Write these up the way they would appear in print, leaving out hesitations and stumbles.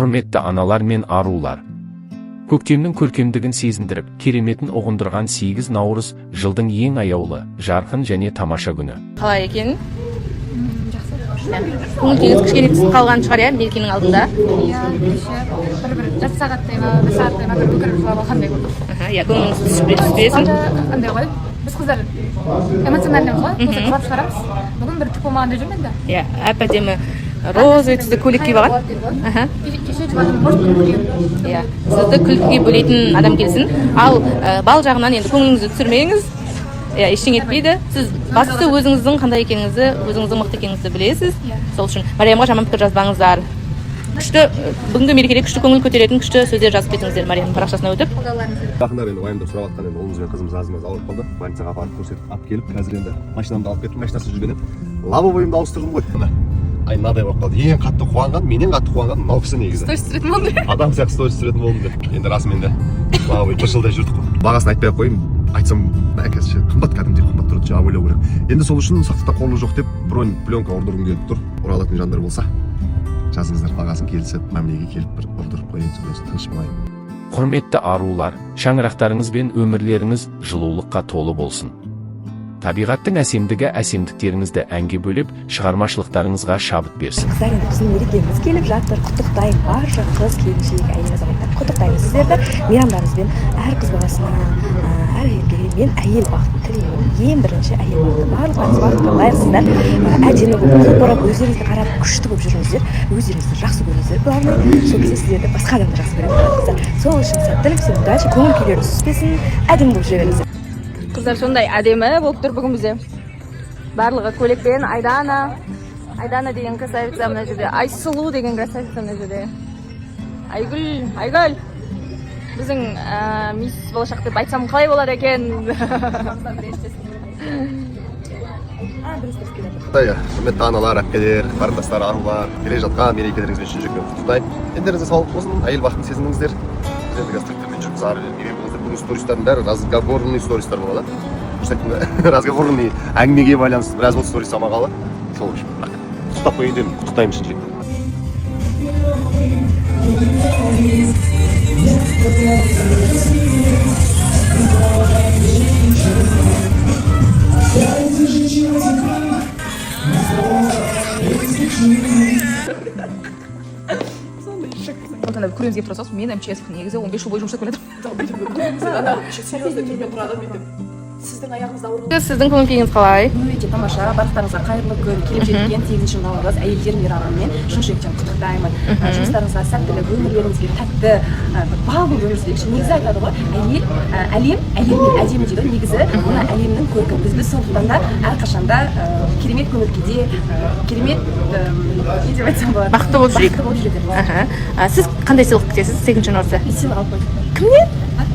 Құрметті аналар мен арулар. Көктемнің көркемдігін сезіндіріп, кереметін ұғындырған 8 наурыз жылдың ең аяулы, жарқын және тамаша күні. Қалай екен? Көңіл-күйіңіз кішкене түсіп қалған шығар, мерекенің алдында? Иә, бір жарты сағаттай ма, бір сағаттай ма бір өкіріп жылап алғандай болды. Иә, көңіліңіз түспесін. Андай ғой, біз қыздар эмоциональныймыз ғой, қыздар жылап шығарамыз. Бүгін бір түк болмағандай жүрмін да. Иә, әп-әдемі розовый түсті көйлек киіп алған. Кеше жұбатым может күлкіге. Иә, сізді күлкіге бөлейтін адам келсін. Ал бал жағынан енді көңіліңізді түсірмеңіз. Иә, ештеңе етпейді. Сіз бастысы өзіңіздің қандай екеніңізді, өзіңіздің мықты екеніңізді білесіз. Сол үшін Мариямға жаман пікір жазбаңыздар. Күшті бүгінгі мерекеде күшті көңіл көтеретін күшті сөздер жазып кетіңіздер Мариямның парақшасына өтіп. Жақындар енді уайымдап сұрап жатқан енді ұлымыз бен қызымыз азымыз ауырып қалды. Больницаға апарып көрсетіп алып келіп, қазір енді машинамды алып кеттім, машинасыз жүрген едім. Лобовойымды ауыстырдым ғой. Ай, мынадай болып қалды. Ең қатты қуанған, менен қатты қуанған мынау кісі негізі. Сторис түсіретін болдым. Адам сияқты сторис түсіретін болдым деп. Енді расымен де лобовой бір жылдай жүрдік қой. Бағасын айтпай ақ қояйын. Айтсам, әкесі қымбат, кәдімгідей қымбат тұрады, жаңа ойлау керек. Енді сол үшін сақтықта қолы жоқ деп бронь пленка ордырғым келіп тұр. Оралатын жандар болса, жазыңыздар, бағасын келісіп, мәмілеге келіп бір ордырып қояйын, сөйлесіп тыныш болайын. Құрметті арулар, шаңырақтарыңыз бен өмірлеріңіз жылулыққа толы болсын. Табиғаттың әсемдігі әсемдіктеріңізді әнге бөліп, шығармашылықтарыңызға шабыт берсін. Қыздар, енді біздің мерекеміз келіп жатыр. Құттықтайын барша қыз, келіншек, әйел азаматтар. Құттықтаймын сіздерді. Мейрамдарыңызбен әр қыз баласына, әр әйелге мен әйел бақытын тілеймін. Ең бірінші әйел бақыты. Барлықтарыңыз бақытқа лайықсыздар. Әдемі болып, құлпырып, өздеріңізге қарап күшті болып жүріңіздер. Өздеріңізді жақсы көріңіздер. Главное, сол кезде сіздерді басқа адамды жақсы көреді қыздар. Сол үшін сәттілік, сен удача, көңіл күйлеріңіз түспесін, әдемі болып жүре беріңіздер. Қыздар сондай әдемі болып тұр бүгін бізде. Барлығы көйлекпен Айдана деген красавица мына жерде, Айсұлу деген красавица мына жерде. Айгүл. Біздің мисс болашақ деп айтсам қалай болады екен? Құрметті аналар, әпкелер, қарындастар, арулар, келе жатқан мерекелеріңізбен шын жүректен құттықтаймын. Ендеріңізге саулық болсын, әйел бақытын сезініңіздер. Біз енді гастрольдермен жүрміз, ары бүгін стористардың бәрі разговорный стористар болады. Разговорный әңгімеге байланысты біраз болды сторис самағалы. Сол үшін құттықтап қойын деп құттықтаймын шын жүректен. Көріңіз келіп тұрсаңыз, мен МЧС негізі 15 жыл бойы жұмыс жасап келатырмын. Сіздің аяғыңызда ауырған. Сіздің көңіл-күйіңіз қалай? Өте тамаша. Барлықтарыңызға қайырлы күн. Келіп жеткен 8 наурыз әйелдер мейрамымен шын жүректен құттықтаймын. Жұмыстарыңызға сәттілік, өмірлеріңізге тәтті, бал болып өмір сүрейікші. Негізі айтады ғой, әлемнің әдемі дейді. Негізі мына әлемнің көркі. Біз сондықтан да әрқашанда керемет көңіл-күйде, керемет не деп айтсам болады. Бақытты болып жүрейік. Сіз қандай сыйлық күтесіз 8 наурызда? Сыйлық алып қойдым. Кімнен?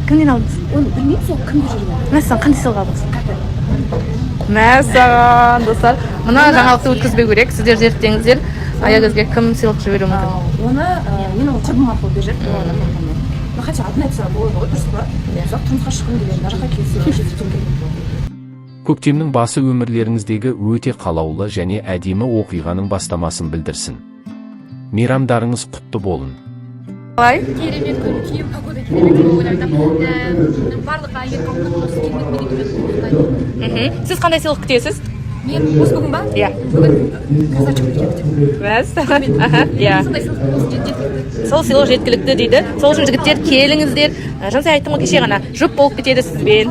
Кімнен алдыңыз? Оны білмеймін, сол кімге жүрген. Мәссаған, қандай сыйлық алдыңыз? Мәссаған, достар. Мына жаңалықты өткізбеу керек. Сіздер зерттеңіздер. Аягөзге кім сыйлық жіберуі мүмкін? Оны мен оның құрбым арқылы беріп жүрдім. Хотя одна айтса болады ғой, дұрыс па? Ұзақ тұрмысқа шыққым келеді, мына жаққа келсем. Көктемнің басы өмірлеріңіздегі өте қалаулы және әдемі оқиғаның бастамасын білдірсін. Мейрамдарыңыз құтты болын. Қалай? Керемет көңіл-күй, погода керемет болып ойлаймын. Барлығы әйел қауымның осы керемет мерекемен құттықтаймын. Сіз қандай сыйлық күтесіз? Мен осы бүгін ба? Иә. Бүгін красавчик күтемін. Мәссаған. Иә. Сондай сыйлық болсын, жеткілікті. Сол сыйлық жеткілікті дейді. Сол үшін жігіттер келіңіздер. Жансай айттым ғой кеше ғана, жұп болып кетеді сізбен.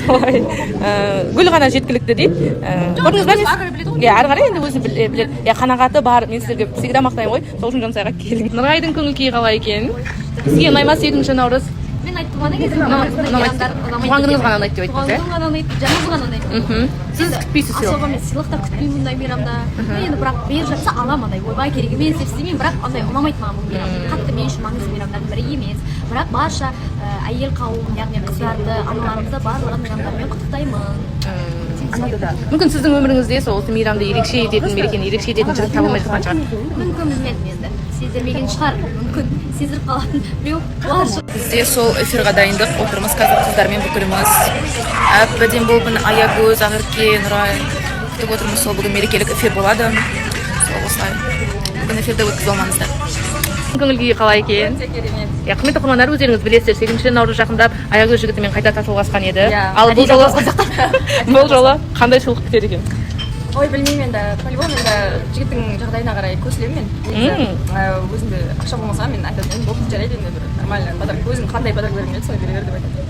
Солай. Гүл ғана жеткілікті дейді. Көрдіңіз ба? Иә, ары қарай енді өзі біледі. Иә, қанағаты бар. Мен сіздерге всегда мақтаймын ғой. Сол үшін Жансайға келіңіз. Нұрайдың көңіл-күйі қалай екен? Сізге ұнай ма 8 наурыз? Мен айттым ғана кезде туған күніңіз ғана ұнайды деп айттыңыз, иә? Туған ғана ұнайды, жаныңыз ғана ұнайды. Сіз күтпейсіз сыйлық? Особо мен сыйлық та күтпеймін мұндай мейрамда. Енді бірақ беріп жатса аламын, андай ойбай керек емес деп істемеймін, бірақ андай ұнамайды маған бұл мейрам. Қатты мен үшін маңызды мейрамдардың бірі емес. Бірақ барша әйел қауым, яғни қыздарды, аналарымызды барлығын мейрамдармен құттықтаймын. Мүмкін сіздің өміріңізде сол мейрамды ерекше ететін, мерекені ерекше ететін жігіт табылмай жатқан шығар. Мүмкін білмедім енді. Сездірмеген шығар, мүмкін сездіріп қалатын біреу бар шығар. Бізде сол эфирға дайындық, отырмыз қазір қыздармен бүкіліміз. Әп-әдемі болып Аягөз, Ақерке, Нұрай күтіп отырмыз. Сол бүгін мерекелік эфир болады. Сол осылай. бүгін эфирді өткізіп алмаңыздар. Көңіл күйі қалай екен? Иә, құрметті оқырмандар, өздеріңіз білесіздер, 8 наурыз жақындап аягөз жігітімен қайта татуласқан еді. Ал бұл жолы қандай сыйлық күтеді екен? Ой, білмеймін енді, по-любому енді жігіттің жағдайына қарай көсілемін мен. Өзімде ақша болмаса мен айтатын едім, болды жарайды енді бір нормальный подарок. Өзің қандай подарок бергің келеді, соны бере бер деп айтатын.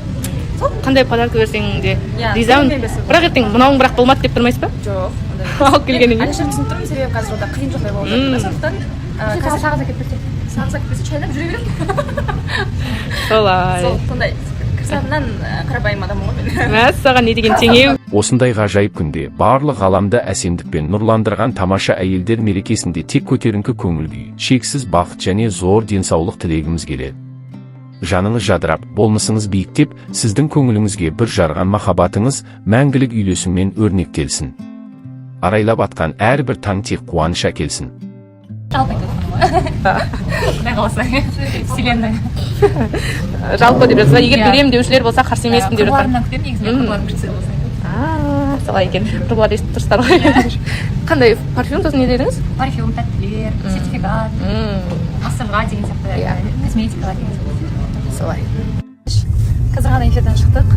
Сол қандай подарок берсең де ризамын. Бірақ ертең мынауың бірақ болмады деп тұрмайсыз ба? Жоқ, ондай. Алып келгеннен кейін. Әлішер түсініп тұрмын, себебі қазір онда қиын жағдай болып жатыр. Сондықтан қазір сағыз әкеліп берсе, сағыз әкеліп берсе шайлап жүре беремін. Солай. Сол сондай кірсатынан қарапайым адаммын ғой мен. Мәссаған не деген теңеу. Осындай ғажайып күнде барлық ғаламды әсемдікпен нұрландырған тамаша әйелдер мерекесінде тек көтеріңкі көңіл күй, шексіз бақыт және зор денсаулық тілегіміз келеді. Жаныңыз жадырап, болмысыңыз биіктеп, сіздің көңіліңізге бір жарған махаббатыңыз мәңгілік үйлесіммен өрнектелсін. Арайлап атқан әрбір таң тек қуаныш әкелсін. Жалпы деп жатса, егер беремін деушілер болса қарсы емеспін деп жатыр. Құрбыларымнан күтемін негізінен, Солай екен. Құрбылар естіп тұрсыздар ғой. Қандай парфюм сосын не дедіңіз? парфюм, тәттілер, сертификат, ғасырға деген сияқты косметикаға деген сияқты. Солай. Қазір ғана эфирден шықтық.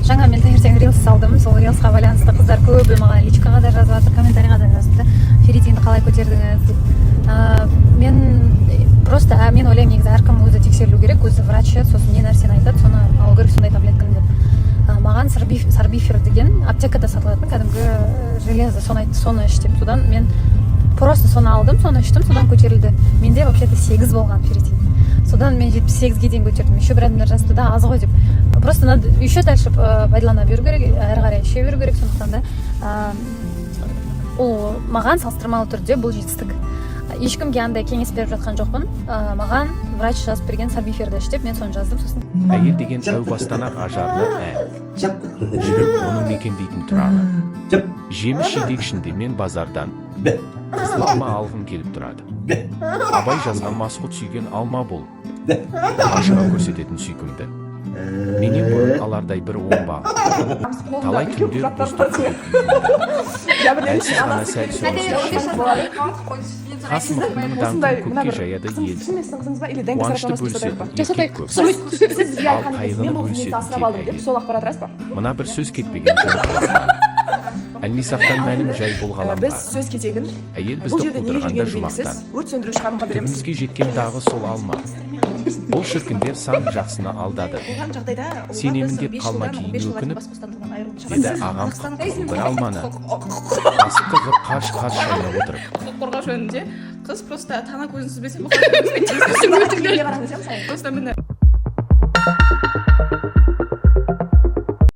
Жаңа мен таңертең рилс салдым. Сол рилсқа байланысты қыздар көбі маған личкаға да жазып жатыр, комментарийға да жазыпты. Феритинді қалай көтердіңіз деп. Мен ойлаймын негізі әркім өзі тексерілу керек, өзі врачы, сосын не нәрсені айтады, соны алу керек сондай таблетканы деп. Маған сарбифер деген аптекада сатылатын кәдімгі железо, соны іш деп. Содан мен просто соны алдым, соны іштім, содан көтерілді. Менде вообще-то 8 болған ферритин. Содан мен 78-ге дейін көтердім. Еще бір адамдар жазды да аз ғой деп. Просто надо еще дальше пайдалана беру керек, әрі қарай іше беру керек. Сондықтан да ол маған салыстырмалы түрде бұл жетістік. Ешкімге андай кеңес беріп жатқан жоқпын. Маған врач жазып берген сарбиферді іш деп мен соны жаздым. Сосын Әйел деген әу бастан-ақ ажарлы ән. Жүрек оны мекендейтін тұрағы. Жеміс жидек ішінде мен базардан қызыл алма алғым келіп тұрады. Абай жазған Масғұт сүйген алма бол. Ашыға көрсететін сүйкімді. Менен бұрын алардай бір оңбағы. Талай түндер бұздық үйімді. Әлсіз ғана сәл соғысы. Қас мықтының даңқын көкке жаяды ел. Қуанышты бөлісетін еркек көп. Ал қайғыны бөлісетін тек әйел. Мына бір сөз кетпеген Әлмисақтан мәлім жай болғаламға. Біз сөз кетегін Әйел бізді қудырғанда жұмақтан. өрт сөндіруші ханымға береміз. Түбімізге жеткен дағы сол алма. Бұл шіркіндер сан жақсына алдады. Сенемін деп қалма кейін өкініп, деді ағам бір алманы. Асықты ғып қарш-қарш шайнап отырып. Қорғау жөнінде қыз просто тана көзін сүзбесе